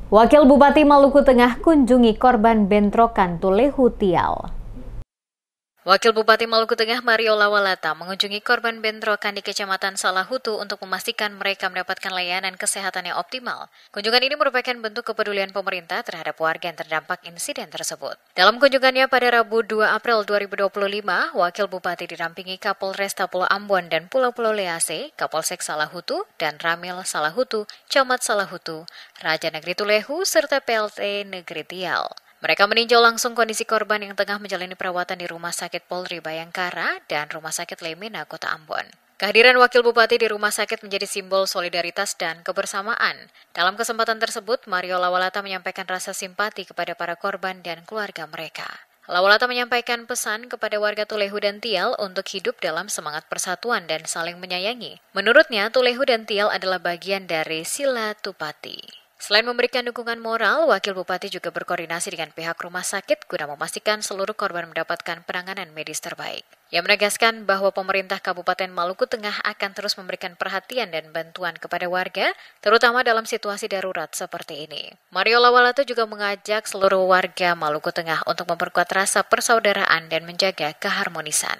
Wakil Bupati Maluku Tengah kunjungi korban bentrokan Tulehu Tial. Wakil Bupati Maluku Tengah Mario Lawalata mengunjungi korban bentrokan di Kecamatan Salahutu untuk memastikan mereka mendapatkan layanan kesehatan yang optimal. Kunjungan ini merupakan bentuk kepedulian pemerintah terhadap warga yang terdampak insiden tersebut. Dalam kunjungannya pada Rabu 2 April 2025, Wakil Bupati didampingi Kapolresta Pulau Ambon dan Pulau-Pulau Lease, Kapolsek Salahutu, dan Ramil Salahutu, Camat Salahutu, Raja Negeri Tulehu, serta PLT Negeri Tial. Mereka meninjau langsung kondisi korban yang tengah menjalani perawatan di Rumah Sakit Polri Bayangkara dan Rumah Sakit Lemena, Kota Ambon. Kehadiran Wakil Bupati di rumah sakit menjadi simbol solidaritas dan kebersamaan. Dalam kesempatan tersebut, Mario Lawalata menyampaikan rasa simpati kepada para korban dan keluarga mereka. Lawalata menyampaikan pesan kepada warga Tulehu dan Tial untuk hidup dalam semangat persatuan dan saling menyayangi. Menurutnya, Tulehu dan Tial adalah bagian dari Silatupati. Selain memberikan dukungan moral, Wakil Bupati juga berkoordinasi dengan pihak rumah sakit guna memastikan seluruh korban mendapatkan penanganan medis terbaik. Ia menegaskan bahwa pemerintah Kabupaten Maluku Tengah akan terus memberikan perhatian dan bantuan kepada warga, terutama dalam situasi darurat seperti ini. Mario Lawalata juga mengajak seluruh warga Maluku Tengah untuk memperkuat rasa persaudaraan dan menjaga keharmonisan.